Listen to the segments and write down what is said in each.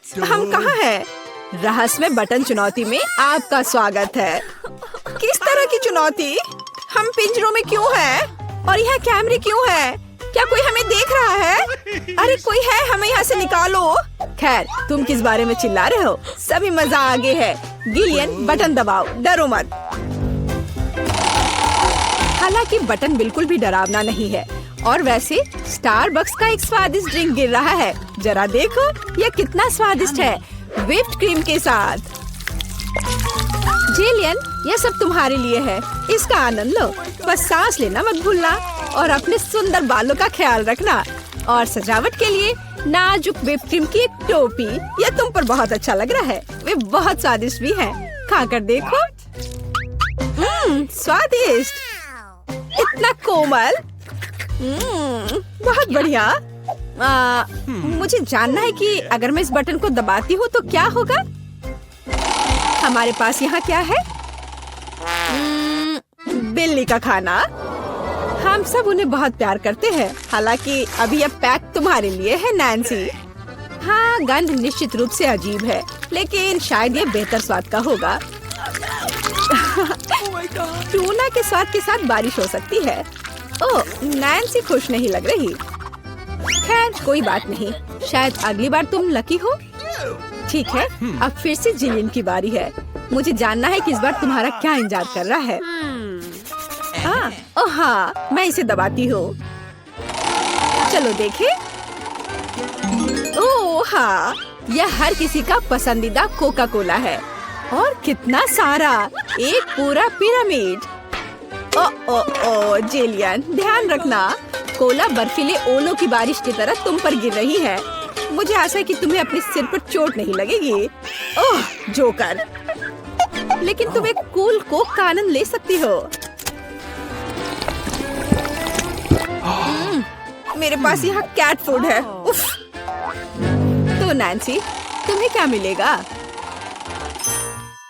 हम कहाँ हैं? रहस्यमय बटन चुनौती में आपका स्वागत है। किस तरह की चुनौती? हम पिंजरों में क्यों हैं? और यहाँ कैमरे क्यों हैं? क्या कोई हमें देख रहा है? अरे कोई है, हमें यहाँ से निकालो। खैर, तुम किस बारे में चिल्ला रहे हो? सभी मजा आगे है। गिलियन, बटन दबाओ, डरो मत। हालांकि बटन बिल्कुल भी डरावना नहीं है। और वैसे स्टारबक्स का एक स्वादिष्ट ड्रिंक गिर रहा है। जरा देखो, यह कितना स्वादिष्ट है, व्हिप्ड क्रीम के साथ। जिलियन, यह सब तुम्हारे लिए है, इसका आनंद लो। बस सांस लेना मत भूलना और अपने सुंदर बालों का ख्याल रखना। और सजावट के लिए नाजुक व्हिप्ड क्रीम की एक टोपी, यह तुम पर बहुत अच्छा लग रहा है। वे बहुत स्वादिष्ट भी हैं, खाकर देखो। स्वादिष्ट, इतना कोमल। बहुत बढ़िया। मुझे जानना है कि अगर मैं इस बटन को दबाती हूँ तो क्या होगा? हमारे पास यहाँ क्या है? बिल्ली का खाना। हम सब उन्हें बहुत प्यार करते हैं। हालांकि अभी यह पैक तुम्हारे लिए है, नैन्सी। हाँ, गंध निश्चित रूप से अजीब है, लेकिन शायद यह बेहतर स्वाद का होगा। टूना के स्वाद के साथ बारिश हो सकती है। ओह, नैन्सी खुश नहीं लग रही। खैर, कोई बात नहीं, शायद अगली बार तुम लकी हो। ठीक है, अब फिर से जिलियन की बारी है। मुझे जानना है कि इस बार तुम्हारा क्या इंतजार कर रहा है। ओह हाँ, मैं इसे दबाती हूँ। चलो देखें। ओह हाँ, यह हर किसी का पसंदीदा कोका कोला है। और कितना सारा, एक पूरा पिरामिड। ओ जिलियन, ध्यान रखना, कोला बर्फीले ओलों की बारिश की तरह तुम पर गिर रही है। मुझे आशा है कि तुम्हें अपने सिर पर चोट नहीं लगेगी। ओह जोकर, लेकिन तुम एक कूल कोक का आनंद ले सकती हो। मेरे पास यहाँ कैट फूड है। उफ। तो नैन्सी, तुम्हें क्या मिलेगा?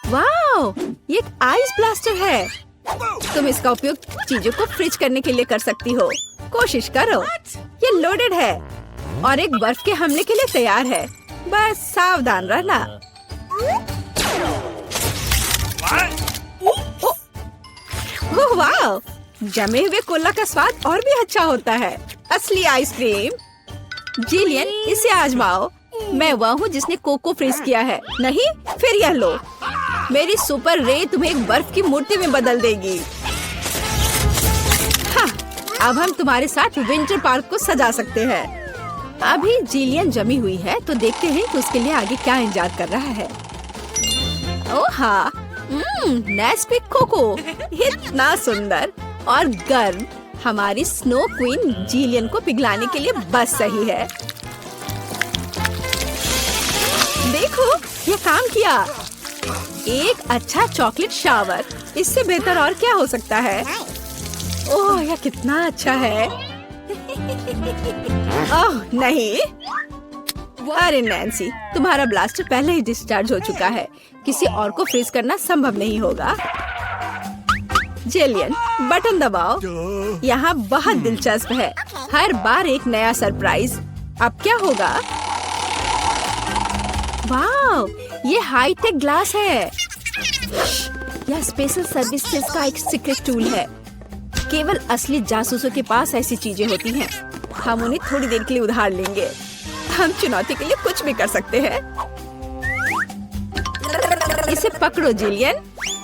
वाओ, ये एक आइस ब्लास्टर है। तुम इसका उपयोग चीजों को फ्रीज करने के लिए कर सकती हो। कोशिश करो। ये लोडेड है और एक बर्फ के हमले के लिए तैयार है। बस सावधान रहना। ओह वाह, जमे हुए कोला का स्वाद और भी अच्छा होता है। असली आइसक्रीम। जिलियन, इसे आजमाओ। मैं वह हूँ जिसने कोको फ्रीज किया है। नहीं, फिर यह लो। मेरी सुपर रे तुम्हें एक बर्फ की मूर्ति में बदल देगी। हाँ, अब हम तुम्हारे साथ विंटर पार्क को सजा सकते हैं। अभी जिलियन जमी हुई है, तो देखते हैं कि उसके लिए आगे क्या इंतजार कर रहा है। ओह हाँ, नेस्क्विक कोको, इतना सुंदर और गर्म। हमारी स्नो क्वीन जिलियन को पिघलाने के लिए बस सही है। देखो, ये काम किया। एक अच्छा चॉकलेट शावर, इससे बेहतर और क्या हो सकता है? ओह, यह कितना अच्छा है। ओह नहीं, अरे नैन्सी, तुम्हारा ब्लास्टर पहले ही डिस्चार्ज हो चुका है। किसी और को फ्रीज करना संभव नहीं होगा। जिलियन, बटन दबाओ। यहाँ बहुत दिलचस्प है, हर बार एक नया सरप्राइज। अब क्या होगा? वाओ, ये हाईटेक ग्लास है। यह स्पेशल सर्विसेज का एक सीक्रेट टूल है। केवल असली जासूसों के पास ऐसी चीजें होती हैं। हम उन्हें थोड़ी देर के लिए उधार लेंगे। हम चुनौती के लिए कुछ भी कर सकते हैं। इसे पकड़ो जिलियन,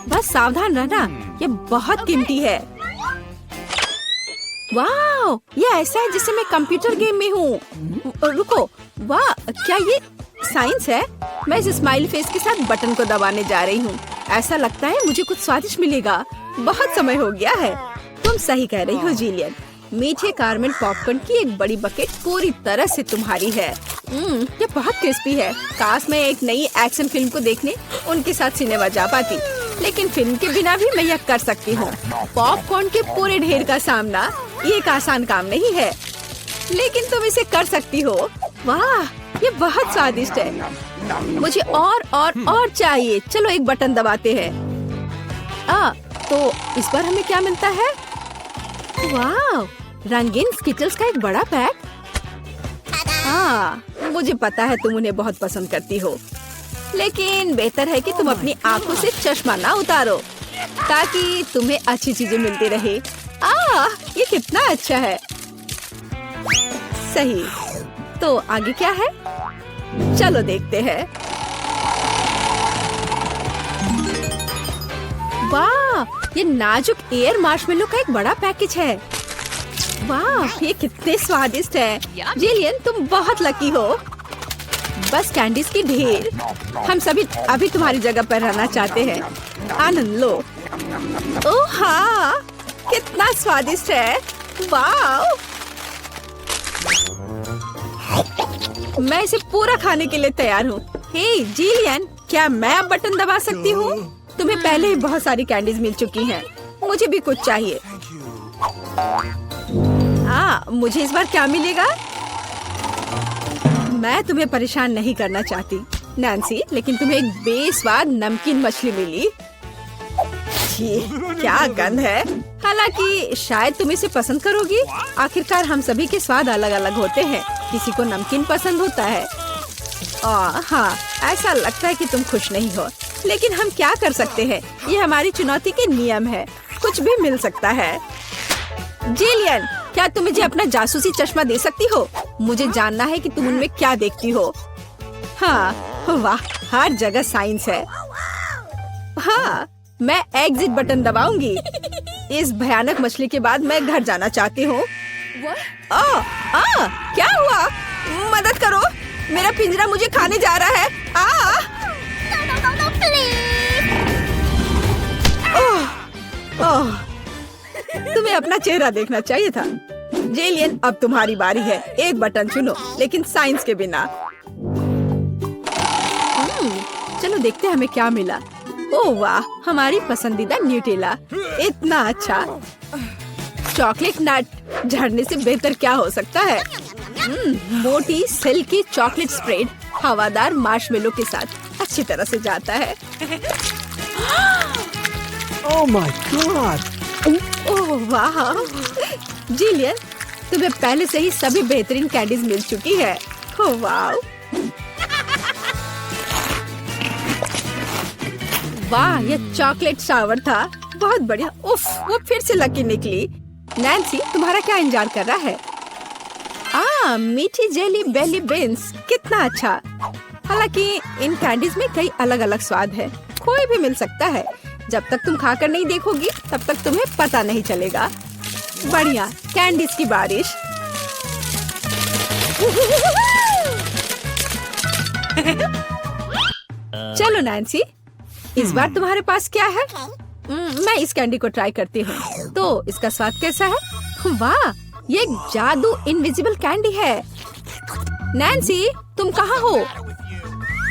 बस सावधान रहना, ये बहुत कीमती है। वाह, ये ऐसा है जैसे मैं कंप्यूटर गेम में हूँ। रुको, वाह, क्या ये साइंस है? मैं इस स्माइल फेस के साथ बटन को दबाने जा रही हूँ। ऐसा लगता है मुझे कुछ स्वादिष्ट मिलेगा। बहुत समय हो गया है। तुम सही कह रही हो जिलियन। मीठे कारमेल पॉपकॉर्न की एक बड़ी बकेट पूरी तरह से तुम्हारी है। ये बहुत क्रिस्पी है। काश मैं एक नई एक्शन फिल्म को देखने उनके साथ सिनेमा जा पाती, लेकिन फिल्म के बिना भी मैं यह कर सकती हूँ। पॉपकॉर्न के पूरे ढेर का सामना ये एक आसान काम नहीं है, लेकिन तुम इसे कर सकती हो। वाह, ये बहुत स्वादिष्ट है। मुझे और चाहिए। चलो एक बटन दबाते हैं। तो इस बार हमें क्या मिलता है? वाह, रंगीन स्किटल्स का एक बड़ा पैक। मुझे पता है तुम उन्हें बहुत पसंद करती हो, लेकिन बेहतर है कि तुम अपनी आंखों से चश्मा ना उतारो ताकि तुम्हें अच्छी चीजें मिलती रहे। ये कितना अच्छा है। सही, तो आगे क्या है? चलो देखते हैं। वाह, ये नाजुक एयर मार्शमेलो का एक बड़ा पैकेज है। वाह, ये कितने स्वादिष्ट है। जिलियन, तुम बहुत लकी हो। बस कैंडीज की ढेर। हम सभी अभी तुम्हारी जगह पर रहना चाहते हैं। आनंद लो। ओह हाँ, कितना स्वादिष्ट है। वाह, मैं इसे पूरा खाने के लिए तैयार हूँ। हे जिलियन, क्या मैं अब बटन दबा सकती हूँ? तुम्हें पहले ही बहुत सारी कैंडीज मिल चुकी हैं। मुझे भी कुछ चाहिए। मुझे इस बार क्या मिलेगा? मैं तुम्हें परेशान नहीं करना चाहती नैन्सी, लेकिन तुम्हें एक बेस्वाद नमकीन मछली मिली। ये क्या गंध है। हालांकि शायद तुम इसे पसंद करोगी। आखिरकार हम सभी के स्वाद अलग अलग होते हैं। किसी को नमकीन पसंद होता है। हाँ, ऐसा लगता है कि तुम खुश नहीं हो, लेकिन हम क्या कर सकते हैं? ये हमारी चुनौती के नियम है। कुछ भी मिल सकता है। जिलियन, क्या तुम मुझे अपना जासूसी चश्मा दे सकती हो? मुझे जानना है कि तुम उनमें क्या देखती हो। हाँ, वाह, हर जगह साइंस है। हाँ, मैं एग्जिट बटन दबाऊंगी। इस भयानक मछली के बाद मैं घर जाना चाहती हूँ। क्या हुआ? मदद करो, मेरा पिंजरा मुझे खाने जा रहा है। तुम्हें अपना चेहरा देखना चाहिए था। जेलियन, अब तुम्हारी बारी है। एक बटन चुनो, लेकिन साइंस के बिना। चलो देखते हैं हमें क्या मिला। ओह वाह, हमारी पसंदीदा न्यूटेला। इतना अच्छा। चॉकलेट नट झड़ने से बेहतर क्या हो सकता है? मोटी सिल्की चॉकलेट स्प्रेड हवादार मार्शमेलो के साथ अच्छी तरह से जाता है। Oh my God! ओह वाह, जिलियन, तुम्हें पहले से ही सभी बेहतरीन कैंडीज मिल चुकी है। ओह वाह, वाह, ये चॉकलेट शावर था। बहुत बढ़िया। उफ, वो फिर से लकी निकली। नैन्सी, तुम्हारा क्या इंतजार कर रहा है? मीठी जेली बेली बीन्स, कितना अच्छा। हालांकि इन कैंडीज में कई अलग अलग स्वाद है। कोई भी मिल सकता है। जब तक तुम खाकर नहीं देखोगी, तब तक तुम्हें पता नहीं चलेगा। बढ़िया, कैंडीज की बारिश। चलो नैन्सी, इस बार तुम्हारे पास क्या है? मैं इस कैंडी को ट्राई करती हूँ। तो इसका स्वाद कैसा है? वाह, ये एक जादू इनविजिबल कैंडी है। नैन्सी, तुम कहाँ हो?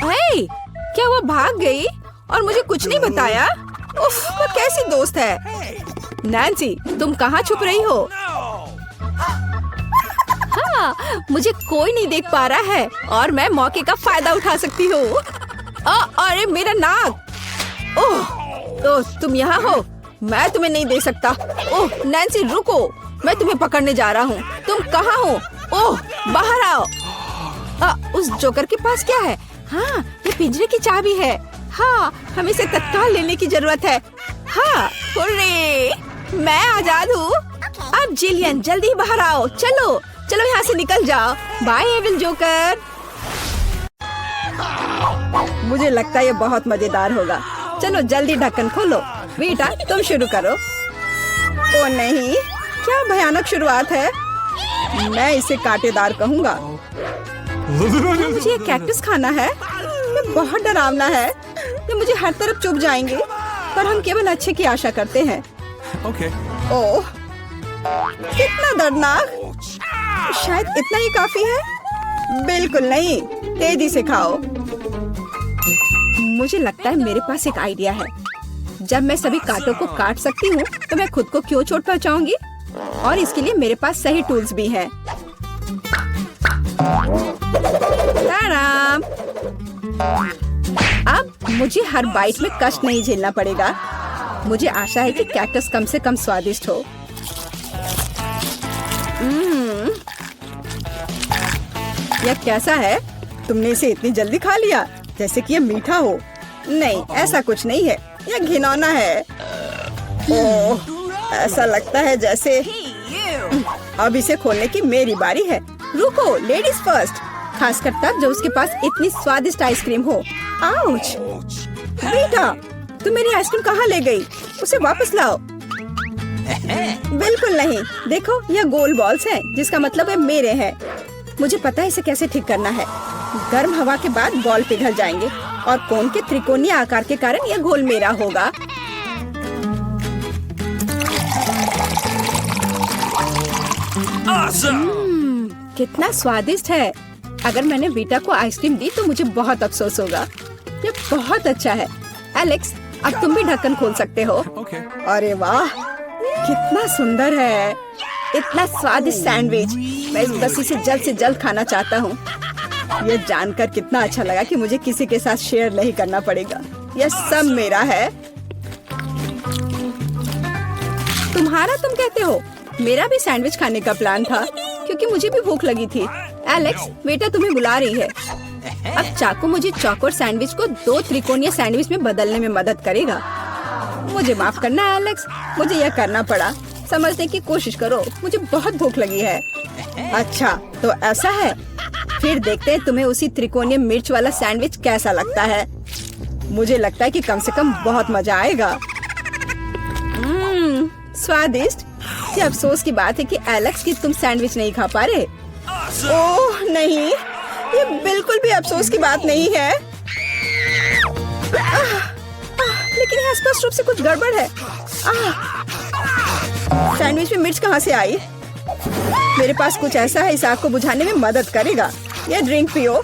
हे, क्या वो भाग गई और मुझे कुछ नहीं बताया? उफ, वो कैसी दोस्त है। नैन्सी, तुम कहाँ छुप रही हो? हाँ, मुझे कोई नहीं देख पा रहा है और मैं मौके का फायदा उठा सकती हूँ। अरे मेरा नाक। ओह, तुम यहाँ हो? मैं तुम्हें नहीं दे सकता। ओह नैन्सी, रुको, मैं तुम्हें पकड़ने जा रहा हूँ। तुम कहाँ हो? ओह, बाहर आओ। उस जोकर के पास क्या है? हाँ, ये पिंजरे की चाबी है। हाँ, हमें इसे तत्काल लेने की जरूरत है। हाँ, हुर्रे, मैं आजाद हूँ। अब जिलियन, जल्दी बाहर आओ। चलो चलो, यहाँ से निकल जाओ। Bye evil joker. मुझे लगता है ये बहुत मजेदार होगा। चलो जल्दी ढक्कन खोलो। बेटा, तुम शुरू करो। ओ नहीं, क्या भयानक शुरुआत है। मैं इसे कांटेदार कहूँगा। मुझे ये कैक्टस खाना है। ये बहुत डरावना है। ये मुझे हर तरफ चुभ जाएंगे, पर हम केवल अच्छे की आशा करते हैं। Okay. ओह, कितना दर्दनाक। शायद इतना ही काफी है। बिल्कुल नहीं, तेजी से खाओ। मुझे लगता है मेरे पास एक आइडिया है। जब मैं सभी कांटों को काट सकती हूँ, तो मैं खुद को क्यों चोट पहुँचाऊंगी? और इसके लिए मेरे पास सही टूल्स भी हैं। ताराम! अब मुझे हर बाइट में कष्ट नहीं झेलना पड़ेगा। मुझे आशा है कि कैक्टस कम से कम स्वादिष्ट हो। यह कैसा है? तुमने इसे इतनी जल्दी खा लिया जैसे कि ये मीठा हो। नहीं, ऐसा कुछ नहीं है, यह घिनौना है। ओह, ऐसा लगता है जैसे अब इसे खोलने की मेरी बारी है। रुको, लेडीज फर्स्ट, खासकर तब जब उसके पास इतनी स्वादिष्ट आइसक्रीम हो। आउच! बेटा, तुम मेरी आइसक्रीम कहाँ ले गई? उसे वापस लाओ। बिल्कुल नहीं, देखो यह गोल बॉल्स हैं, जिसका मतलब है मेरे हैं। मुझे पता है इसे कैसे ठीक करना है। गर्म हवा के बाद बॉल पिघल जाएंगे और कोन के त्रिकोणीय आकार के कारण यह घोल मेरा होगा। कितना स्वादिष्ट है। अगर मैंने बीटा को आइसक्रीम दी तो मुझे बहुत अफसोस होगा। ये बहुत अच्छा है। एलेक्स, अब तुम भी ढक्कन खोल सकते हो। Okay. अरे वाह, कितना सुंदर है। इतना स्वादिष्ट सैंडविच। मैं बस इसे जल्द से जल्द खाना चाहता हूँ। ये जानकर कितना अच्छा लगा कि मुझे किसी के साथ शेयर नहीं करना पड़ेगा। यह सब मेरा है। तुम्हारा तुम कहते हो? मेरा भी सैंडविच खाने का प्लान था, क्योंकि मुझे भी भूख लगी थी। एलेक्स, बेटा तुम्हें बुला रही है। अब चाकू मुझे चौकोर सैंडविच को 2 त्रिकोणीय सैंडविच में बदलने में मदद करेगा। मुझे माफ करना एलेक्स, मुझे यह करना पड़ा। समझने की कोशिश करो, मुझे बहुत भूख लगी है। अच्छा, तो ऐसा है। फिर देखते हैं तुम्हें उसी त्रिकोणीय मिर्च वाला सैंडविच कैसा लगता है। मुझे लगता है कि कम से कम बहुत मजा आएगा। स्वादिष्ट। ये अफसोस की बात है कि एलेक्स कि तुम सैंडविच नहीं खा पा रहे। ओह नहीं, ये बिल्कुल भी अफसोस की बात नहीं है। लेकिन यहाँ स्पष्ट रूप से कुछ गड़बड़ है। सैंडविच में मिर्च कहाँ से आई? मेरे पास कुछ ऐसा है, इस आग को बुझाने में मदद करेगा। ये ड्रिंक पियो।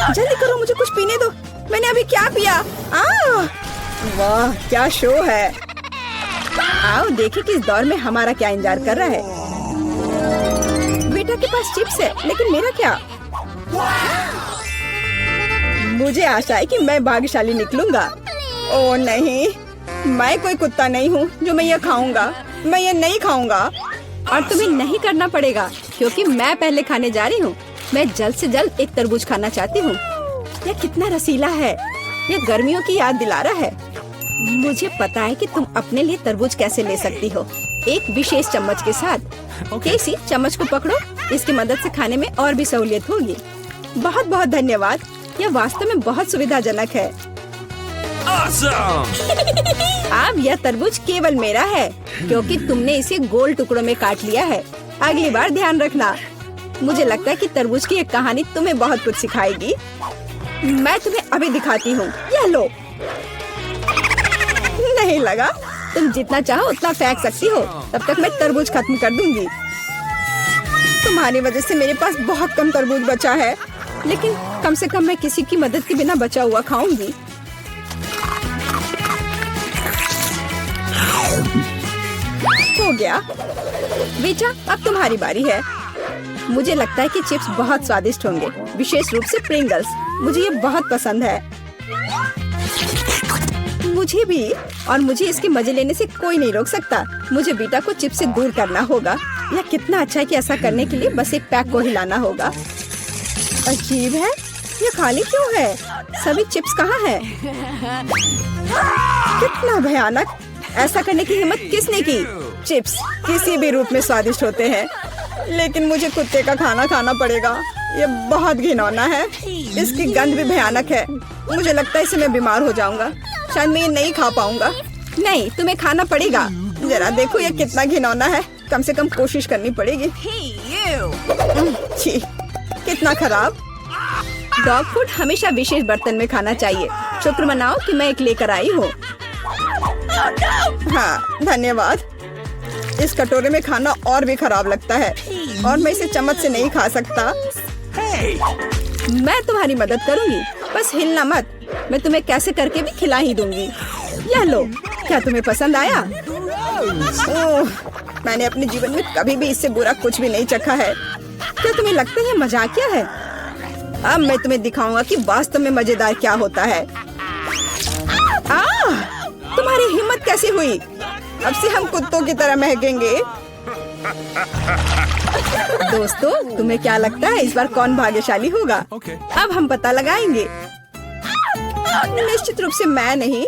जल्दी करो, मुझे कुछ पीने दो। मैंने अभी क्या पिया? वाह, क्या शो है। आओ देखें कि इस दौर में हमारा क्या इंतजार कर रहा है। बेटा के पास चिप्स है, लेकिन मेरा क्या? मुझे आशा है कि मैं भाग्यशाली निकलूंगा। ओह नहीं, मैं कोई कुत्ता नहीं हूँ जो मैं ये खाऊंगा। मैं ये नहीं खाऊंगा। और तुम्हें नहीं करना पड़ेगा, क्योंकि मैं पहले खाने जा रही हूँ। मैं जल्द से जल्द एक तरबूज खाना चाहती हूँ। यह कितना रसीला है। यह गर्मियों की याद दिला रहा है। मुझे पता है कि तुम अपने लिए तरबूज कैसे ले सकती हो, एक विशेष चम्मच के साथ। केसी, चम्मच को पकड़ो। इसकी मदद से खाने में और भी सहूलियत होगी। बहुत बहुत धन्यवाद। यह वास्तव में बहुत सुविधाजनक है। Awesome! अब यह तरबूज केवल मेरा है, क्योंकि तुमने इसे गोल टुकड़ों में काट लिया है। अगली बार ध्यान रखना। मुझे लगता है कि तरबूज की एक कहानी तुम्हें बहुत कुछ सिखाएगी। मैं तुम्हें अभी दिखाती हूँ। यह लो। नहीं लगा? तुम जितना चाहो उतना फेंक सकती हो, तब तक मैं तरबूज खत्म कर दूंगी। तुम्हारी वजह से मेरे पास बहुत कम तरबूज बचा है, लेकिन कम से कम मैं किसी की मदद के बिना बचा हुआ खाऊंगी। हो गया। बेटा, अब तुम्हारी बारी है। मुझे लगता है कि चिप्स बहुत स्वादिष्ट होंगे, विशेष रूप से प्रिंगल्स। मुझे ये बहुत पसंद है। मुझे भी, और मुझे इसके मजे लेने से कोई नहीं रोक सकता। मुझे बीटा को चिप्स से दूर करना होगा। यह कितना अच्छा है कि ऐसा करने के लिए बस एक पैक को हिलाना होगा। अजीब है, ये खाली क्यों है? सभी चिप्स कहाँ हैं? कितना भयानक। ऐसा करने की हिम्मत किसने की? चिप्स किसी भी रूप में स्वादिष्ट होते हैं, लेकिन मुझे कुत्ते का खाना खाना पड़ेगा। ये बहुत घिनौना है। इसकी गंध भी भयानक है। मुझे लगता है इससे मैं बीमार हो जाऊंगा। शायद मैं ये नहीं खा पाऊंगा। नहीं, तुम्हें खाना पड़ेगा। जरा देखो ये कितना घिनौना है। कम से कम कोशिश करनी पड़ेगी। छी, कितना खराब। डॉग फूड हमेशा विशेष बर्तन में खाना चाहिए। शुक्र मनाओ कि मैं एक लेकर आई हूँ। हाँ, धन्यवाद। इस कटोरे में खाना और भी खराब लगता है, और मैं इसे चम्मच से नहीं खा सकता। मैं तुम्हारी मदद करूंगी, बस हिलना मत। मैं तुम्हें कैसे करके भी खिला ही दूंगी। यह लो। क्या तुम्हें पसंद आया? ओह, मैंने अपने जीवन में कभी भी इससे बुरा कुछ भी नहीं चखा है। क्या तुम्हें लगता है मजाकिया है? अब मैं तुम्हें दिखाऊंगा कि वास्तव में मजेदार क्या होता है। तुम्हारी हिम्मत कैसी हुई? अब से हम कुत्तों की तरह महकेंगे। दोस्तों, तुम्हें क्या लगता है इस बार कौन भाग्यशाली होगा? अब हम पता लगाएंगे। निश्चित रूप से मैं नहीं,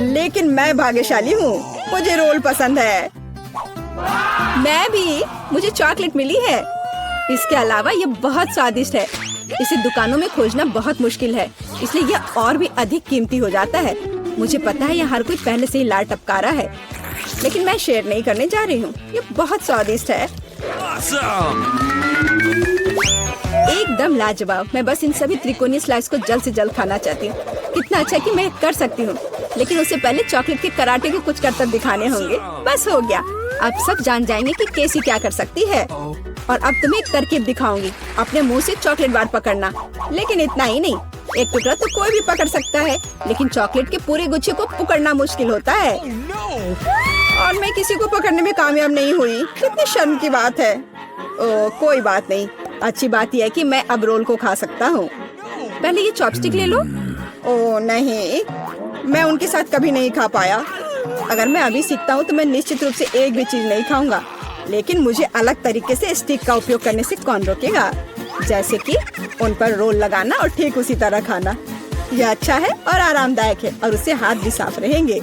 लेकिन मैं भाग्यशाली हूँ। मुझे रोल पसंद है। मैं भी। मुझे चॉकलेट मिली है। इसके अलावा ये बहुत स्वादिष्ट है। इसे दुकानों में खोजना बहुत मुश्किल है, इसलिए यह और भी अधिक कीमती हो जाता है। मुझे पता है यह हर कोई पहले से ही लार टपका रहा है, लेकिन मैं शेयर नहीं करने जा रही हूँ। ये बहुत स्वादिष्ट है। Awesome! एकदम लाजवाब। मैं बस इन सभी त्रिकोणीय स्लाइस को जल्द से जल्द खाना चाहती हूँ। कितना अच्छा है कि मैं कर सकती हूँ, लेकिन उससे पहले चॉकलेट के कराटे को कुछ करतब दिखाने होंगे। बस हो गया। अब सब जान जाएंगे कि केसी क्या कर सकती है। और अब तुम्हें एक तरकीब दिखाऊंगी। अपने मुंह से चॉकलेट बार पकड़ना, लेकिन इतना ही नहीं। एक टुकड़ा तो कोई भी पकड़ सकता है, लेकिन चॉकलेट के पूरे गुच्छे को पकड़ना मुश्किल होता है। और मैं किसी को पकड़ने में कामयाब नहीं हुई। कितनी शर्म की बात है। ओह, कोई बात नहीं। अच्छी बात यह है कि मैं अब रोल को खा सकता हूँ। पहले ये चॉपस्टिक ले लो। ओह नहीं, मैं उनके साथ कभी नहीं खा पाया। अगर मैं अभी सीखता हूँ तो मैं निश्चित रूप से एक भी चीज नहीं खाऊंगा, लेकिन मुझे अलग तरीके से स्टिक का उपयोग करने से कौन रोकेगा? जैसे कि उन पर रोल लगाना और ठीक उसी तरह खाना। यह अच्छा है और आरामदायक है, और उससे हाथ भी साफ रहेंगे।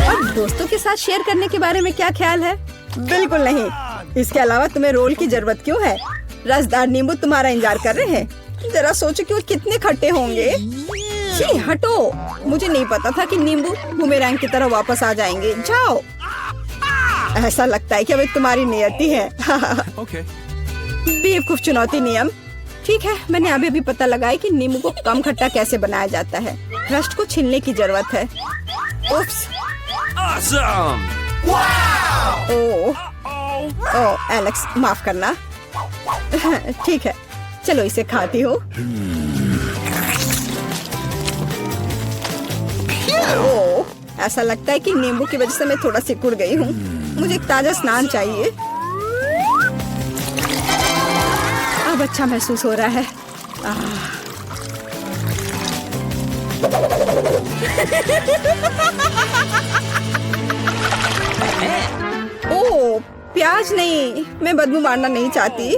और दोस्तों के साथ शेयर करने के बारे में क्या ख्याल है? बिल्कुल नहीं। इसके अलावा तुम्हें रोल की जरूरत क्यों है? रसदार नींबू तुम्हारा इंतजार कर रहे हैं। जरा सोचो कि वो कितने खट्टे होंगे। छी, हटो। मुझे नहीं पता था कि नींबू बूमेरैंग की तरह वापस आ जाएंगे। जाओ। ऐसा लगता है कि अब तुम्हारी नियति है। बेवकूफ चुनौती नियम। ठीक है, मैंने अभी भी पता लगाया कि नींबू को कम खट्टा कैसे बनाया जाता है। रस्ट को छीलने की जरूरत है। उप्स। Awesome! ओह एलेक्स, माफ करना। ठीक है, चलो इसे खाती हूँ। ओह, ऐसा लगता है कि नींबू की वजह से मैं थोड़ा सिकुड़ गई हूँ। मुझे एक ताजा स्नान चाहिए। अब अच्छा महसूस हो रहा है। ओह, प्याज नहीं। मैं बदबू मारना नहीं चाहती।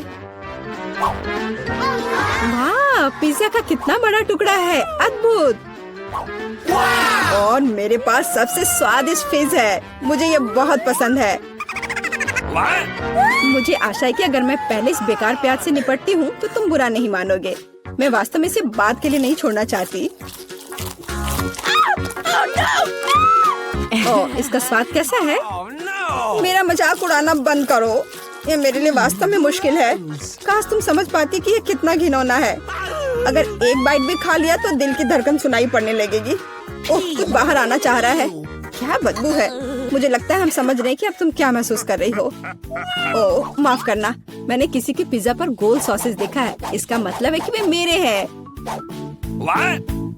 वाह, पिज्जा का कितना बड़ा टुकड़ा है। अद्भुत। और मेरे पास सबसे स्वादिष्ट फिज है। मुझे ये बहुत पसंद है। मुझे आशा है कि अगर मैं पहले इस बेकार प्याज से निपटती हूँ तो तुम बुरा नहीं मानोगे। मैं वास्तव में इसे बात के लिए नहीं छोड़ना चाहती। ओह, इसका स्वाद कैसा है? मेरा मजाक उड़ाना बंद करो। ये मेरे लिए वास्तव में मुश्किल है। काश तुम समझ पाती कि ये कितना घिनौना है। अगर एक बाइट भी खा लिया तो दिल की धड़कन सुनाई पड़ने लगेगी। ओह, कुछ बाहर आना चाह रहा है। क्या बदबू है। मुझे लगता है हम समझ रहे हैं कि अब तुम क्या महसूस कर रही हो। ओह, माफ करना। मैंने किसी के पिज्जा पर गोल सॉसेज देखा है। इसका मतलब है कि वे मेरे हैं।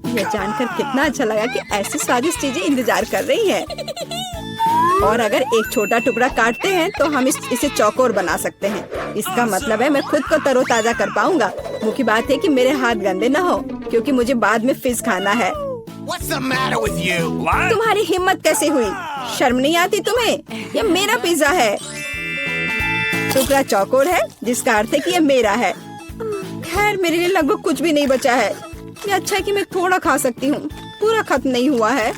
यह जानकर कितना अच्छा लगा कि ऐसी स्वादिष्ट चीजें इंतजार कर रही हैं। और अगर एक छोटा टुकड़ा काटते हैं तो हम इसे चौकोर बना सकते हैं। इसका मतलब है मैं खुद को तरोताजा कर पाऊंगा। मुख्य बात है कि मेरे हाथ गंदे न हो, क्योंकि मुझे बाद में फिज खाना है। What's the matter with you? तुम्हारी हिम्मत कैसे हुई? शर्म नहीं आती तुम्हें? यह मेरा पिज्जा है। टुकड़ा चौकोर है, जिसका अर्थ है कि यह मेरा है। खैर, मेरे लिए लगभग कुछ भी नहीं बचा है। ये अच्छा है कि मैं थोड़ा खा सकती हूँ। पूरा खत्म नहीं हुआ है।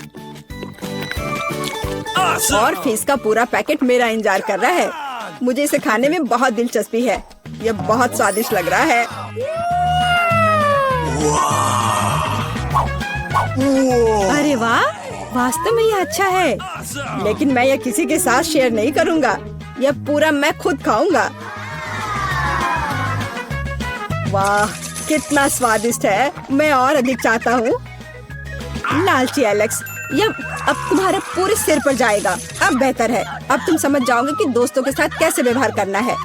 Awesome! और फिश का पूरा पैकेट मेरा इंतजार कर रहा है। मुझे इसे खाने में बहुत दिलचस्पी है। यह बहुत स्वादिष्ट लग रहा है। अरे वाह, वास्तव में यह अच्छा है। लेकिन मैं यह किसी के साथ शेयर नहीं करूँगा। यह पूरा मैं खुद खाऊंगा। वाह, कितना स्वादिष्ट है। मैं और अधिक चाहता हूँ। लालची एलेक्स, यह अब तुम्हारे पूरे सिर पर जाएगा। अब बेहतर है। अब तुम समझ जाओगे कि दोस्तों के साथ कैसे व्यवहार करना है।